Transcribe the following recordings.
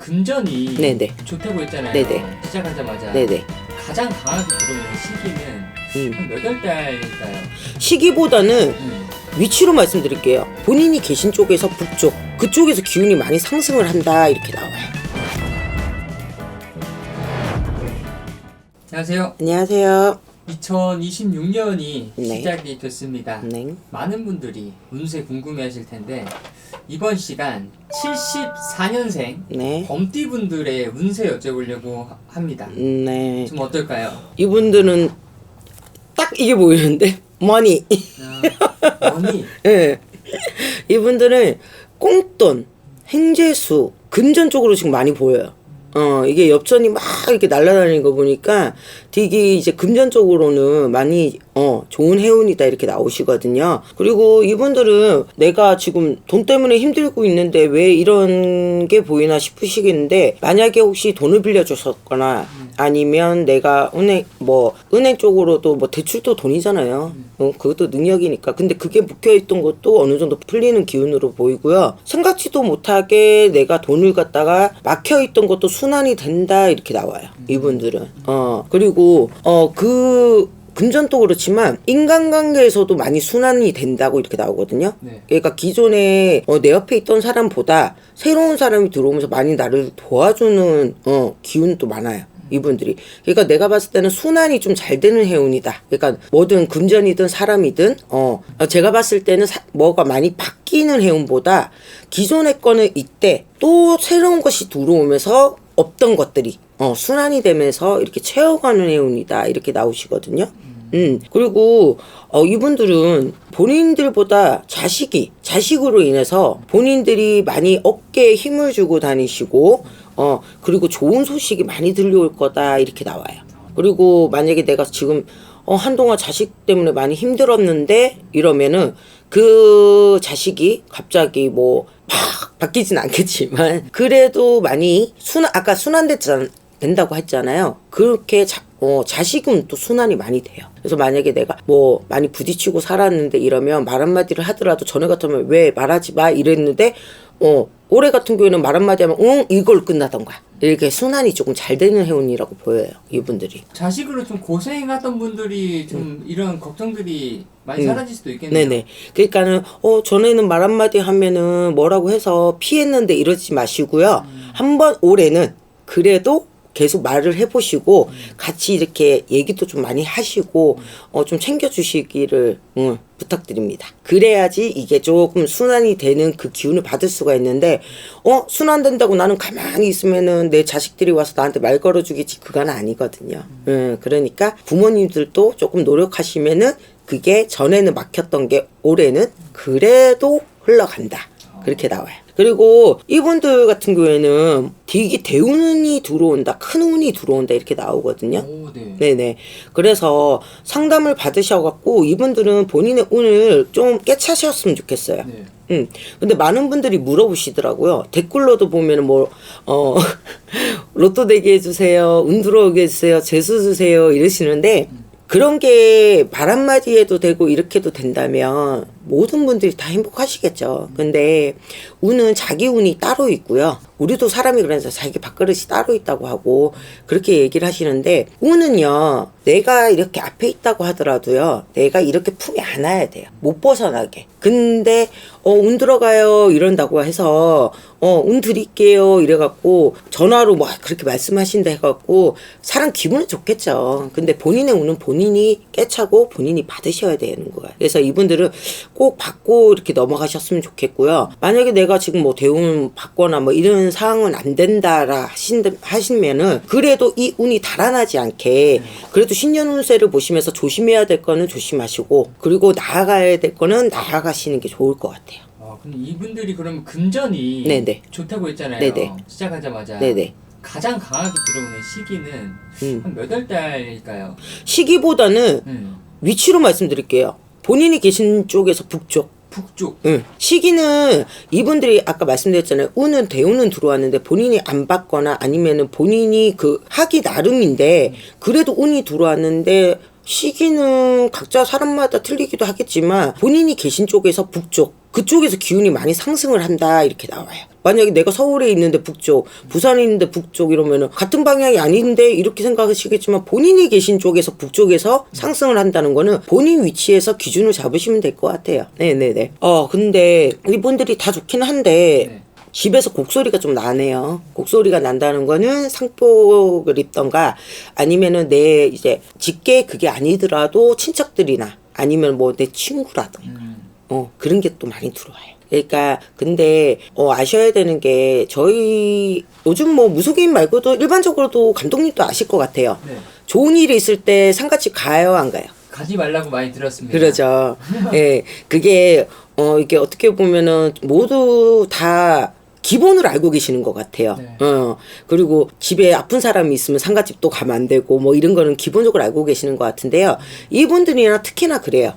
금전이 네네. 좋다고 했잖아요. 네네. 시작하자마자 네네. 가장 강하게 들어오는 시기는 한 몇 월 달일까요? 시기보다는 위치로 말씀드릴게요. 본인이 계신 쪽에서 북쪽, 그쪽에서 기운이 많이 상승을 한다 이렇게 나와요. 안녕하세요. 안녕하세요. 2026년이 네. 시작이 됐습니다. 네. 많은 분들이 운세 궁금해하실 텐데 이번 시간 74년생 네. 범띠분들의 운세 여쭤보려고 합니다. 네. 좀 어떨까요? 이분들은 딱 이게 보이는데 머니. 머니. 예. 이분들은 꽁돈, 행재수, 금전 쪽으로 지금 많이 보여요. 이게 엽전이 막 이렇게 날아다니는 거 보니까 되게 이제 금전 쪽으로는 많이 좋은 해운이다 이렇게 나오시거든요. 그리고 이분들은 내가 지금 돈 때문에 힘들고 있는데 왜 이런 게 보이나 싶으시겠는데, 만약에 혹시 돈을 빌려줬었거나 아니면 내가 은행 쪽으로도 뭐 대출도 돈이잖아요. 그것도 능력이니까. 근데 그게 묶여있던 것도 어느 정도 풀리는 기운으로 보이고요. 생각지도 못하게 내가 돈을 갖다가 막혀있던 것도 순환이 된다 이렇게 나와요. 이분들은. 그리고 그 금전도 그렇지만 인간관계에서도 많이 순환이 된다고 이렇게 나오거든요. 네. 그러니까 기존에 내 옆에 있던 사람보다 새로운 사람이 들어오면서 많이 나를 도와주는 기운도 많아요. 이분들이. 그러니까 내가 봤을 때는 순환이 좀 잘 되는 해운이다. 그러니까 뭐든 금전이든 사람이든 제가 봤을 때는 뭐가 많이 바뀌는 해운보다 기존의 거는 이때 또 새로운 것이 들어오면서 없던 것들이 순환이 되면서 이렇게 채워가는 해운이다 이렇게 나오시거든요. 그리고 이분들은 본인들보다 자식으로 인해서 본인들이 많이 어깨에 힘을 주고 다니시고 그리고 좋은 소식이 많이 들려올 거다 이렇게 나와요. 그리고 만약에 내가 지금 한동안 자식 때문에 많이 힘들었는데 이러면은 그 자식이 갑자기 막 바뀌진 않겠지만 그래도 많이 아까 순환된다고 했잖아요. 그렇게 자식은 또 순환이 많이 돼요. 그래서 만약에 내가 많이 부딪히고 살았는데 이러면 말 한마디를 하더라도 전에 같으면 왜 말하지 마 이랬는데 올해 같은 경우에는 말 한마디 하면 이걸 끝나던가 이렇게 순환이 조금 잘 되는 해운이라고 보여요. 이분들이 자식으로 좀 고생하던 분들이 좀 이런 걱정들이 많이 사라질 수도 있겠네요. 네네. 그러니까는 전에는 말 한마디 하면은 뭐라고 해서 피했는데 이러지 마시고요. 한번 올해는 그래도 계속 말을 해보시고 같이 이렇게 얘기도 좀 많이 하시고 좀 챙겨주시기를 부탁드립니다. 그래야지 이게 조금 순환이 되는 그 기운을 받을 수가 있는데 순환된다고 나는 가만히 있으면은 내 자식들이 와서 나한테 말 걸어주겠지 그건 아니거든요. 그러니까 부모님들도 조금 노력하시면은 그게 전에는 막혔던 게 올해는 그래도 흘러간다 그렇게 나와요. 그리고 이분들 같은 경우에는 되게 대운이 들어온다, 큰 운이 들어온다 이렇게 나오거든요. 오, 네. 네네. 그래서 상담을 받으셔갖고 이분들은 본인의 운을 좀 깨차셨으면 좋겠어요. 네. 근데 많은 분들이 물어보시더라고요. 댓글로도 보면은 로또 되게 해주세요, 운 들어오게 해주세요, 재수 주세요 이러시는데 그런 게 말 한마디에도 되고 이렇게도 된다면 모든 분들이 다 행복하시겠죠. 근데 운은 자기 운이 따로 있고요. 우리도 사람이 그래서 자기 밥그릇이 따로 있다고 하고 그렇게 얘기를 하시는데, 운은요 내가 이렇게 앞에 있다고 하더라도요 내가 이렇게 품에 안아야 돼요. 못 벗어나게. 근데 운 들어가요 이런다고 해서 운 드릴게요 이래갖고 전화로 그렇게 말씀하신다 해갖고 사람 기분은 좋겠죠. 근데 본인의 운은 본인이 깨차고 본인이 받으셔야 되는 거예요. 그래서 이분들은 꼭 받고 이렇게 넘어가셨으면 좋겠고요. 만약에 내가 지금 대운 받거나 이런 상황은 안 된다라 하시면은 그래도 이 운이 달아나지 않게 그래도 신년 운세를 보시면서 조심해야 될 거는 조심하시고 그리고 나아가야 될 거는 나아가시는 게 좋을 것 같아요. 근데 이분들이 그러면 금전이 네네. 좋다고 했잖아요. 네네. 시작하자마자 네네. 가장 강하게 들어오는 시기는 한 몇 월 달일까요? 시기보다는 위치로 말씀드릴게요. 본인이 계신 쪽에서 북쪽. 시기는 이분들이 아까 말씀드렸잖아요. 운은 대운은 들어왔는데 본인이 안 받거나 아니면은 본인이 하기 나름인데 그래도 운이 들어왔는데 시기는 각자 사람마다 틀리기도 하겠지만 본인이 계신 쪽에서 북쪽, 그쪽에서 기운이 많이 상승을 한다 이렇게 나와요. 만약에 내가 서울에 있는데 북쪽, 부산에 있는데 북쪽 이러면은 같은 방향이 아닌데 이렇게 생각하시겠지만 본인이 계신 쪽에서 북쪽에서 상승을 한다는 거는 본인 위치에서 기준을 잡으시면 될 것 같아요. 네네네. 근데 이분들이 다 좋긴 한데 네. 집에서 곡소리가 좀 나네요. 곡소리가 난다는 거는 상복을 입던가 아니면은 내 이제 직계 그게 아니더라도 친척들이나 아니면 뭐 내 친구라던가 그런 게 또 많이 들어와요. 그러니까 근데 아셔야 되는 게 저희 요즘 뭐 무속인 말고도 일반적으로도 감독님도 아실 것 같아요. 네. 좋은 일이 있을 때 상가집 가요 안 가요? 가지 말라고 많이 들었습니다. 그러죠. 예, 그게 이게 어떻게 보면은 모두 다 기본을 알고 계시는 것 같아요. 네. 그리고 집에 아픈 사람이 있으면 상가집도 가면 안 되고 뭐 이런 거는 기본적으로 알고 계시는 것 같은데요. 이분들이나 특히나 그래요.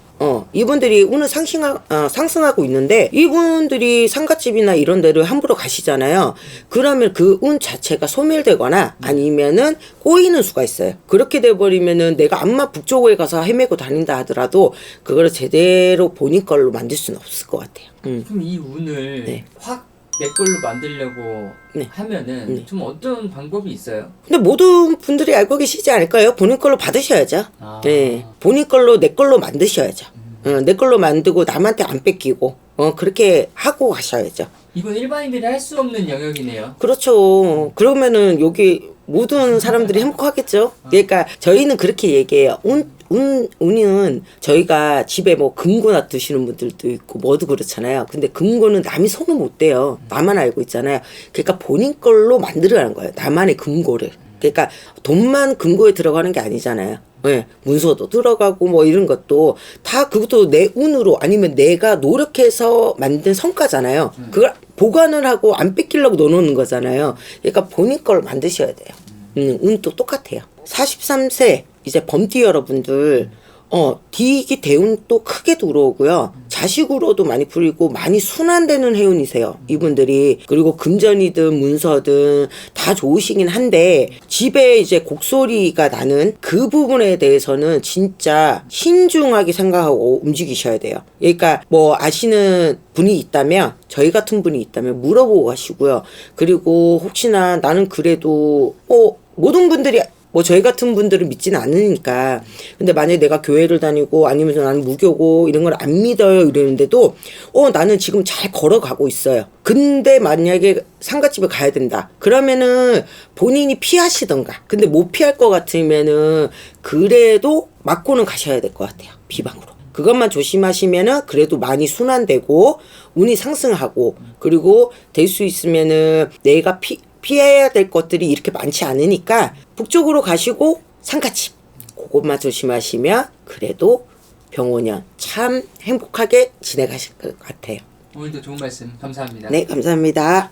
이분들이 오늘 상승하고 있는데 이분들이 상가집이나 이런 데를 함부로 가시잖아요. 그러면 그 운 자체가 소멸되거나 아니면은 꼬이는 수가 있어요. 그렇게 돼버리면은 내가 암만 북쪽에 가서 헤매고 다닌다 하더라도 그거를 제대로 본인 걸로 만들 수는 없을 것 같아요. 그럼 이 운을 네. 확 내 걸로 만들려고 네. 하면은 네. 좀 어떤 방법이 있어요? 근데 모든 분들이 알고 계시지 않을까요? 본인 걸로 받으셔야죠. 아. 네. 본인 걸로 내 걸로 만드셔야죠. 내 걸로 만들고 남한테 안 뺏기고 그렇게 하고 가셔야죠. 이건 일반인들이 할 수 없는 영역이네요. 그렇죠. 그러면은 여기 모든 사람들이 행복하겠죠. 그러니까 저희는 그렇게 얘기해요. 운은 저희가 집에 뭐 금고 놔두시는 분들도 있고 뭐도 그렇잖아요. 근데 금고는 남이 손을 못 대요. 나만 알고 있잖아요. 그러니까 본인 걸로 만들어가는 거예요. 나만의 금고를. 그러니까 돈만 금고에 들어가는 게 아니잖아요. 네, 문서도 들어가고 뭐 이런 것도 다 그것도 내 운으로 아니면 내가 노력해서 만든 성과잖아요. 그걸 보관을 하고 안 뺏기려고 넣어놓는 거잖아요. 그러니까 본인 걸 만드셔야 돼요. 운도 똑같아요. 43세 이제 범띠 여러분들 디익이 대운 또 크게 들어오고요. 자식으로도 많이 풀리고 많이 순환되는 해운이세요. 이분들이. 그리고 금전이든 문서든 다 좋으시긴 한데 집에 이제 곡소리가 나는 그 부분에 대해서는 진짜 신중하게 생각하고 움직이셔야 돼요. 그러니까 뭐 아시는 분이 있다면 저희 같은 분이 있다면 물어보고 가시고요. 그리고 혹시나 나는 그래도 모든 분들이 뭐 저희 같은 분들은 믿지는 않으니까 근데 만약에 내가 교회를 다니고 아니면 나는 무교고 이런 걸 안 믿어요 이러는데도 나는 지금 잘 걸어가고 있어요. 근데 만약에 상가집에 가야 된다 그러면은 본인이 피하시던가 근데 못 피할 것 같으면은 그래도 맞고는 가셔야 될 것 같아요. 비방으로. 그것만 조심하시면은 그래도 많이 순환되고 운이 상승하고 그리고 될 수 있으면은 내가 피해야 될 것들이 이렇게 많지 않으니까 북쪽으로 가시고 상가집 그것만 조심하시면 그래도 병오년 참 행복하게 지내가실 것 같아요. 오늘도 좋은 말씀 감사합니다. 네, 감사합니다.